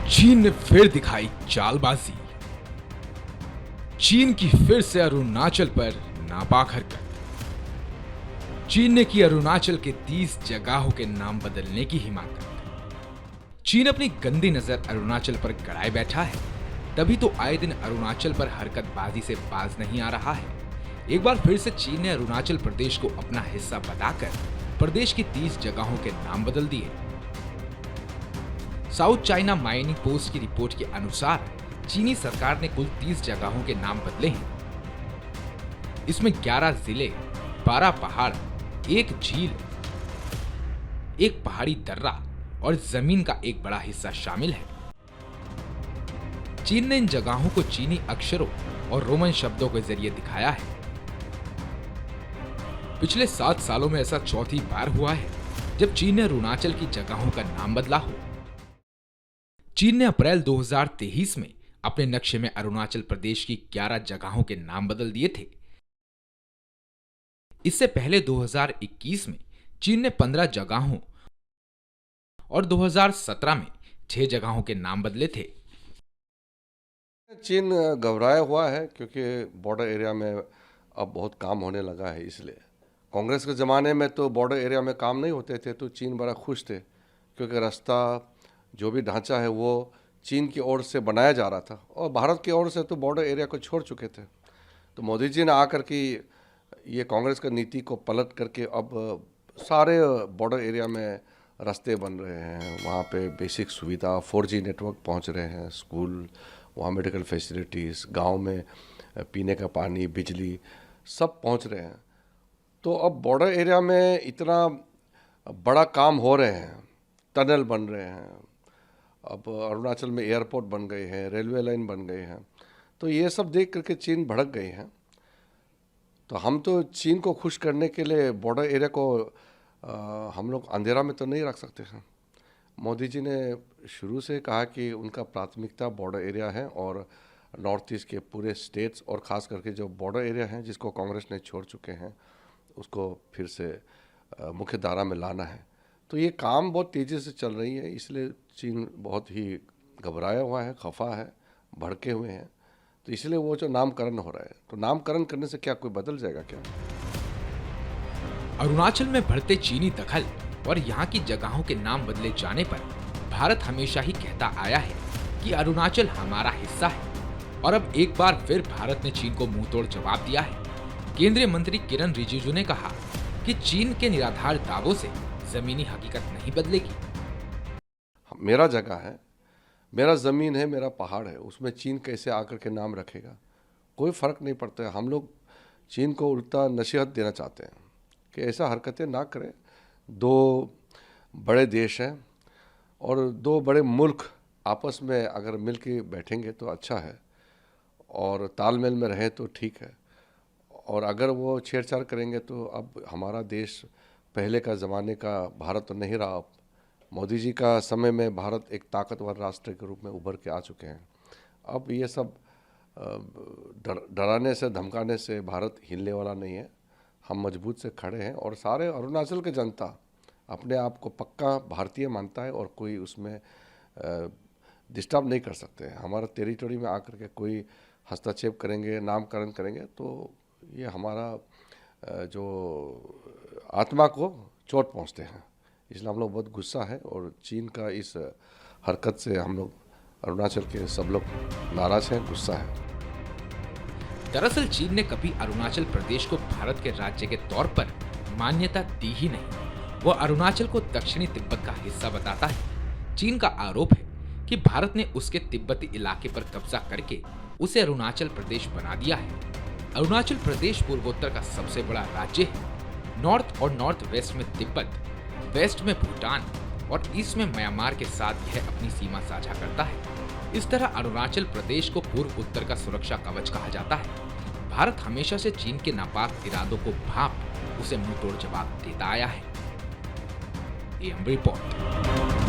चीन ने फिर दिखाई चालबाजी। चीन की फिर से अरुणाचल पर नापाक हरकत। चीन ने की अरुणाचल के 30 जगहों के नाम बदलने की हिमाकत। चीन अपनी गंदी नजर अरुणाचल पर गड़ाए बैठा है, तभी तो आए दिन अरुणाचल पर हरकतबाजी से बाज नहीं आ रहा है। एक बार फिर से चीन ने अरुणाचल प्रदेश को अपना हिस्सा बताकर प्रदेश की 30 जगहों के नाम बदल दिए। साउथ चाइना माइनिंग पोस्ट की रिपोर्ट के अनुसार चीनी सरकार ने कुल 30 जगहों के नाम बदले हैं। इसमें 11 जिले, 12 पहाड़, एक झील, एक पहाड़ी दर्रा और जमीन का एक बड़ा हिस्सा शामिल है। चीन ने इन जगहों को चीनी अक्षरों और रोमन शब्दों के जरिए दिखाया है। पिछले 7 सालों में ऐसा चौथी बार हुआ है जब चीन ने अरुणाचल की जगहों का नाम बदला हो। चीन ने अप्रैल 2023 में अपने नक्शे में अरुणाचल प्रदेश की 11 जगहों के नाम बदल दिए थे। इससे पहले 2021 में चीन ने 15 जगहों और 2017 में 6 जगहों के नाम बदले थे। चीन घबराया हुआ है क्योंकि बॉर्डर एरिया में अब बहुत काम होने लगा है। इसलिए कांग्रेस के ज़माने में तो बॉर्डर एरिया में काम नहीं होते थे तो चीन बड़ा खुश थे, क्योंकि रास्ता जो भी ढांचा है वो चीन की ओर से बनाया जा रहा था और भारत की ओर से तो बॉर्डर एरिया को छोड़ चुके थे। तो मोदी जी ने आकर के ये कांग्रेस का नीति को पलट करके अब सारे बॉर्डर एरिया में रास्ते बन रहे हैं, वहाँ पे बेसिक सुविधा 4G नेटवर्क पहुँच रहे हैं, स्कूल, वहाँ मेडिकल फैसिलिटीज़, गांव में पीने का पानी, बिजली सब पहुँच रहे हैं। तो अब बॉर्डर एरिया में इतना बड़ा काम हो रहे हैं, टनल बन रहे हैं, अब अरुणाचल में एयरपोर्ट बन गए हैं, रेलवे लाइन बन गए हैं, तो ये सब देख करके चीन भड़क गए हैं। तो हम तो चीन को खुश करने के लिए बॉर्डर एरिया को हम लोग अंधेरा में तो नहीं रख सकते हैं। मोदी जी ने शुरू से कहा कि उनका प्राथमिकता बॉर्डर एरिया है और नॉर्थ ईस्ट के पूरे स्टेट्स और ख़ास करके जो बॉर्डर एरिया हैं जिसको कांग्रेस ने छोड़ चुके हैं उसको फिर से मुख्य धारा में लाना है। तो ये काम बहुत तेज़ी से चल रही है, इसलिए चीन बहुत ही घबराया हुआ है, खफा है, भड़के हुए हैं। तो इसलिए वो जो नामकरण हो रहा है, तो नामकरण करने से क्या कोई बदल जाएगा क्या? अरुणाचल में बढ़ते चीनी दखल और यहाँ की जगहों के नाम बदले जाने पर भारत हमेशा ही कहता आया है कि अरुणाचल हमारा हिस्सा है, और अब एक बार फिर भारत ने चीन को मुंहतोड़ जवाब दिया है। केंद्रीय मंत्री किरण रिजिजू ने कहा कि चीन के निराधार दावों से जमीनी हकीकत नहीं बदलेगी। मेरा जगह है, मेरा ज़मीन है, मेरा पहाड़ है, उसमें चीन कैसे आकर के नाम रखेगा? कोई फ़र्क नहीं पड़ता है। हम लोग चीन को उल्टा नसीहत देना चाहते हैं कि ऐसा हरकतें ना करें। 2 बड़े देश हैं और 2 बड़े मुल्क आपस में अगर मिल के बैठेंगे तो अच्छा है और तालमेल में रहें तो ठीक है, और अगर वो छेड़छाड़ करेंगे तो अब हमारा देश पहले का ज़माने का भारत तो नहीं रहा। अब मोदी जी का समय में भारत एक ताकतवर राष्ट्र के रूप में उभर के आ चुके हैं। अब ये सब डराने से धमकाने से भारत हिलने वाला नहीं है। हम मजबूत से खड़े हैं और सारे अरुणाचल के जनता अपने आप को पक्का भारतीय मानता है और कोई उसमें डिस्टर्ब नहीं कर सकते हैं। हमारा टेरिटरी में आकर के कोई हस्तक्षेप करेंगे, नामकरण करेंगे तो ये हमारा जो आत्मा को चोट पहुंचते हैं। इसलिए हम लोग बहुत गुस्सा है और चीन का इस हरकत से हम लोग अरुणाचल के सब लोग नाराज हैं, गुस्सा है। दरअसल चीन ने कभी अरुणाचल प्रदेश को भारत के राज्य के तौर पर मान्यता दी ही नहीं। वह अरुणाचल को दक्षिणी तिब्बत का हिस्सा बताता है। चीन का आरोप है कि भारत ने उसके तिब्बती इलाके पर कब्जा करके उसे अरुणाचल प्रदेश बना दिया है। अरुणाचल प्रदेश पूर्वोत्तर का सबसे बड़ा राज्य है। नॉर्थ और नॉर्थ वेस्ट में तिब्बत, वेस्ट में भूटान और ईस्ट में म्यांमार के साथ यह अपनी सीमा साझा करता है। इस तरह अरुणाचल प्रदेश को पूर्व उत्तर का सुरक्षा कवच कहा जाता है। भारत हमेशा से चीन के नापाक इरादों को भांप उसे मुंहतोड़ जवाब देता आया है। AM report.